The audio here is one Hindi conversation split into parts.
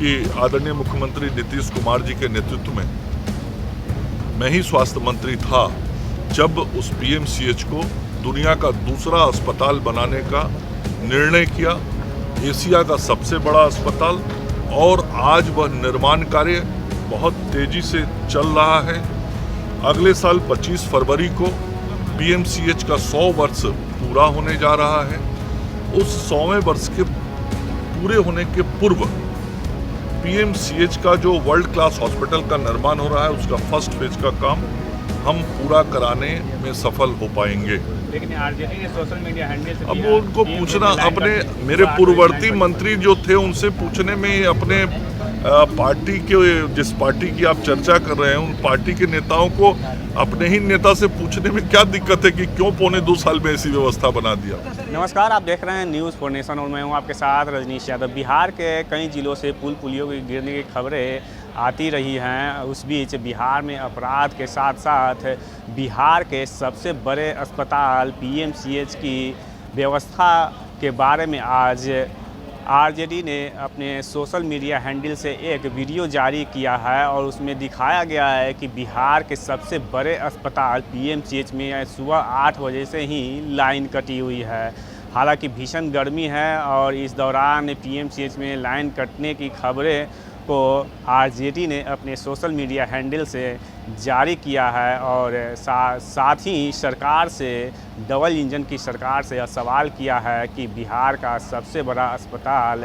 कि आदरणीय मुख्यमंत्री नीतीश कुमार जी के नेतृत्व में मैं ही स्वास्थ्य मंत्री था जब उस पीएमसीएच को दुनिया का दूसरा अस्पताल बनाने का निर्णय किया, एशिया का सबसे बड़ा अस्पताल, और आज वह निर्माण कार्य बहुत तेजी से चल रहा है। अगले साल 25 फरवरी को पीएमसीएच का 100 वर्ष पूरा होने जा रहा है। उस 100वें वर्ष के पूरे होने के पूर्व पीएमसीएच का जो वर्ल्ड क्लास हॉस्पिटल का निर्माण हो रहा है उसका फर्स्ट फेज का काम हम पूरा कराने में सफल हो पाएंगे। लेकिन आरजेडी ने सोशल मीडिया हैंडल से अब उनको पूछना, अपने मेरे पूर्ववर्ती मंत्री जो थे उनसे पूछने में, अपने पार्टी के, जिस पार्टी की आप चर्चा कर रहे हैं उन पार्टी के नेताओं को अपने ही नेता से पूछने में क्या दिक्कत है कि क्यों पौने 2 साल में ऐसी व्यवस्था बना दिया। नमस्कार, आप देख रहे हैं न्यूज़ फॉर नेशन और मैं हूं आपके साथ रजनीश यादव। बिहार के कई जिलों से पुलियों के गिरने की खबरें आती रही हैं। उस बीच बिहार में अपराध के साथ साथ बिहार के सबसे बड़े अस्पताल पीएमसीएच की व्यवस्था के बारे में आज आरजेडी ने अपने सोशल मीडिया हैंडल से एक वीडियो जारी किया है और उसमें दिखाया गया है कि बिहार के सबसे बड़े अस्पताल पीएमसीएच में सुबह 8 बजे से ही लाइन कटी हुई है। हालांकि भीषण गर्मी है और इस दौरान पीएमसीएच में लाइन कटने की खबरें को आरजेडी ने अपने सोशल मीडिया हैंडल से जारी किया है और साथ ही सरकार से, डबल इंजन की सरकार से यह सवाल किया है कि बिहार का सबसे बड़ा अस्पताल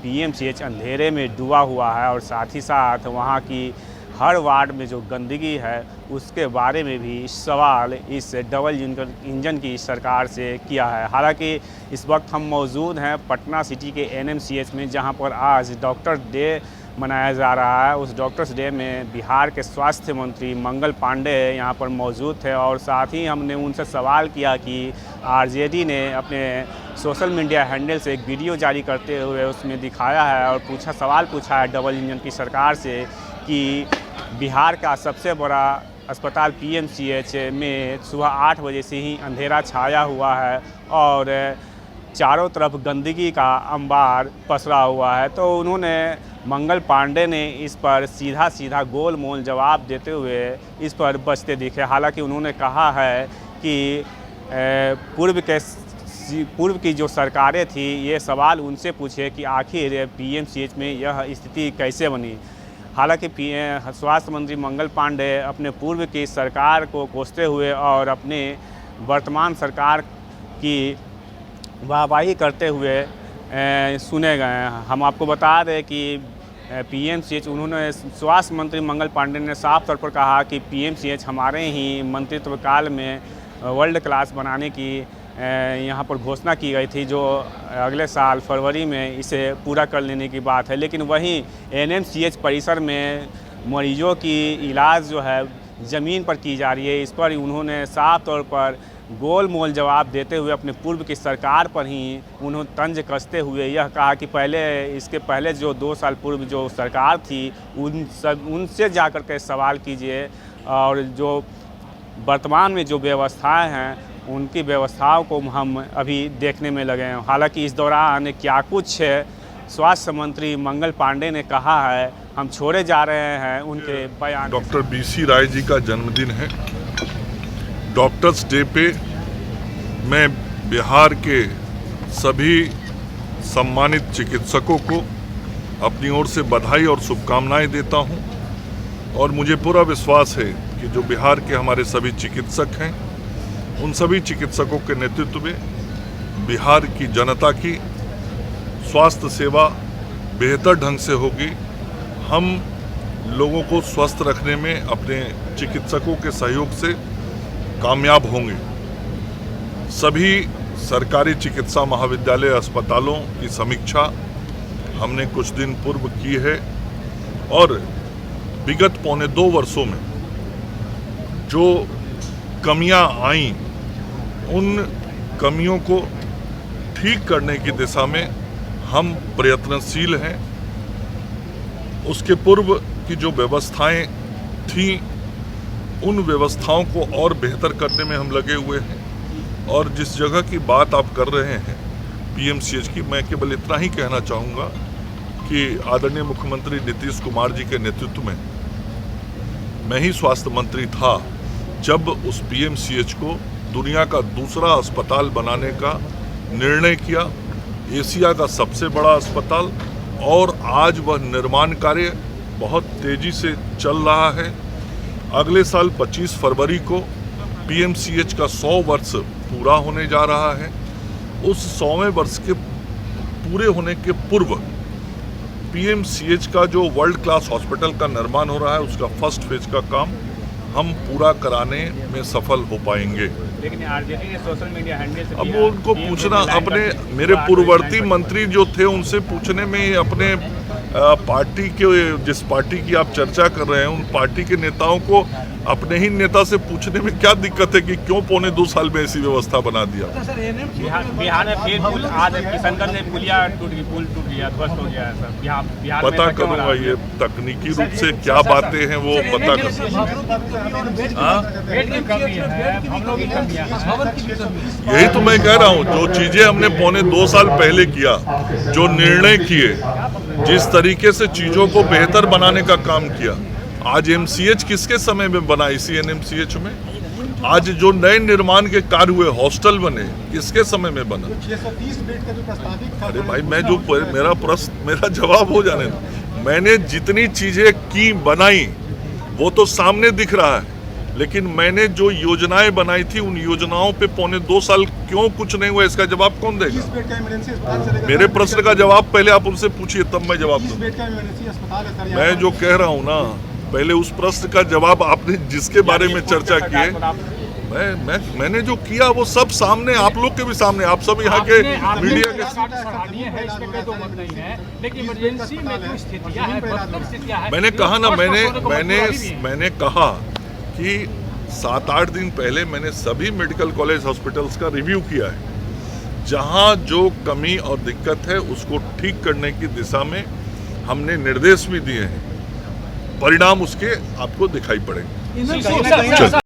पीएमसीएच अंधेरे में डूबा हुआ है और साथ ही साथ वहां की हर वार्ड में जो गंदगी है उसके बारे में भी सवाल इस डबल इंजन की सरकार से किया है। हालांकि इस वक्त हम मौजूद हैं पटना सिटी के एनएमसीएच में, जहां पर आज डॉक्टर डे मनाया जा रहा है। उस डॉक्टर्स डे में बिहार के स्वास्थ्य मंत्री मंगल पांडे यहाँ पर मौजूद थे और साथ ही हमने उनसे सवाल किया कि आरजेडी ने अपने सोशल मीडिया हैंडल से एक वीडियो जारी करते हुए उसमें दिखाया है और सवाल पूछा है डबल इंजन की सरकार से कि बिहार का सबसे बड़ा अस्पताल पीएमसीएच में सुबह 8 बजे से ही अंधेरा छाया हुआ है और चारों तरफ गंदगी का अंबार पसरा हुआ है। तो उन्होंने, मंगल पांडे ने इस पर सीधा गोल मोल जवाब देते हुए इस पर बचते दिखे। हालांकि उन्होंने कहा है कि पूर्व की जो सरकारें थी ये सवाल उनसे पूछे कि आखिर पीएमसीएच में यह स्थिति कैसे बनी। हालांकि स्वास्थ्य मंत्री मंगल पांडे अपने पूर्व की सरकार को कोसते हुए और अपने वर्तमान सरकार की वाहवाही करते हुए सुने गए हैं। हम आपको बता दें कि पीएमसीएच, उन्होंने, स्वास्थ्य मंत्री मंगल पांडे ने साफ तौर पर कहा कि पीएमसीएच हमारे ही मंत्रित्व काल में वर्ल्ड क्लास बनाने की यहाँ पर घोषणा की गई थी, जो अगले साल फरवरी में इसे पूरा कर लेने की बात है। लेकिन वहीं एनएमसीएच परिसर में मरीजों की इलाज जो है ज़मीन पर की जा रही है, इस पर उन्होंने साफ तौर पर गोल मोल जवाब देते हुए अपने पूर्व की सरकार पर ही उन्होंने तंज कसते हुए यह कहा कि इसके पहले जो 2 साल पूर्व जो सरकार थी उनसे जाकर के सवाल कीजिए और जो वर्तमान में जो व्यवस्थाएं हैं उनकी व्यवस्थाओं को हम अभी देखने में लगे हैं। हालांकि इस दौरान क्या कुछ स्वास्थ्य मंत्री मंगल पांडे ने कहा है, हम छोड़े जा रहे हैं उनके बयान। डॉक्टर बीसी राय जी का जन्मदिन है। डॉक्टर्स डे पे मैं बिहार के सभी सम्मानित चिकित्सकों को अपनी ओर से बधाई और शुभकामनाएं देता हूं और मुझे पूरा विश्वास है कि जो बिहार के हमारे सभी चिकित्सक हैं उन सभी चिकित्सकों के नेतृत्व में बिहार की जनता की स्वास्थ्य सेवा बेहतर ढंग से होगी। हम लोगों को स्वस्थ रखने में अपने चिकित्सकों के सहयोग से कामयाब होंगे। सभी सरकारी चिकित्सा महाविद्यालय अस्पतालों की समीक्षा हमने कुछ दिन पूर्व की है और विगत पौने 2 वर्षों में जो कमियां आईं उन कमियों को ठीक करने की दिशा में हम प्रयत्नशील हैं। उसके पूर्व की जो व्यवस्थाएं थीं उन व्यवस्थाओं को और बेहतर करने में हम लगे हुए हैं और जिस जगह की बात आप कर रहे हैं पीएमसीएच की, मैं केवल इतना ही कहना चाहूँगा कि आदरणीय मुख्यमंत्री नीतीश कुमार जी के नेतृत्व में मैं ही स्वास्थ्य मंत्री था जब उस पीएमसीएच को दुनिया का दूसरा अस्पताल बनाने का निर्णय किया, एशिया का सबसे बड़ा अस्पताल, और आज वह निर्माण कार्य बहुत तेजी से चल रहा है। अगले साल 25 फरवरी को पीएमसीएच का 100 वर्ष पूरा होने जा रहा है। उस 100वें वर्ष के पूरे होने के पूर्व पीएमसीएच का जो वर्ल्ड क्लास हॉस्पिटल का निर्माण हो रहा है उसका फर्स्ट फेज का काम हम पूरा कराने में सफल हो पाएंगे। लेकिन आरजेडी ने सोशल मीडिया हैंडल से अब वो उनको पूछना, अपने मेरे पूर्ववर्ती मंत्री जो थे उनसे पूछने में, अपने पार्टी के, जिस पार्टी की आप चर्चा कर रहे हैं उन पार्टी के नेताओं को अपने ही नेता से पूछने में क्या दिक्कत है कि क्यों पौने 2 साल में ऐसी व्यवस्था बना दिया। बिहार में फिर पुल, आज किशनगंज में पुल टूट गया, ध्वस्त हो गया है सर। बिहार पता करूंगा, ये तकनीकी रूप से क्या बातें हैं वो पता कर। यही तो मैं कह रहा हूँ, जो चीजें हमने पौने 2 साल पहले किया, जो निर्णय किए, जिस तरीके से चीजों को बेहतर बनाने का काम किया, आज एमसीएच किसके समय में बना? इसी एनएमसीएच में। आज जो नए निर्माण के कार्य हुए, हॉस्टल बने, किसके समय में बना? 630 बेड का जो प्रस्तावित था। अरे भाई, मैं जो मेरा जवाब हो जाने दो। मैंने जितनी चीजें की, बनाई, वो तो सामने दिख रहा है, लेकिन मैंने जो योजनाएं बनाई थी उन योजनाओं पे पौने 2 साल क्यों कुछ नहीं हुआ, इसका जवाब कौन देगा? मेरे प्रश्न का जवाब पहले आप उनसे पूछिए, तब मैं जवाब दूंगा। मैं जो कह रहा हूँ ना, पहले उस प्रश्न का जवाब आपने जिसके बारे में चर्चा की है, मैंने जो किया वो सब सामने, आप लोग के भी सामने, आप सब यहाँ के मीडिया के। मैंने कहा ना, मैंने कहा कि 7-8 दिन पहले मैंने सभी मेडिकल कॉलेज हॉस्पिटल्स का रिव्यू किया है। जहां जो कमी और दिक्कत है उसको ठीक करने की दिशा में हमने निर्देश भी दिए हैं। परिणाम उसके आपको दिखाई पड़ेंगे।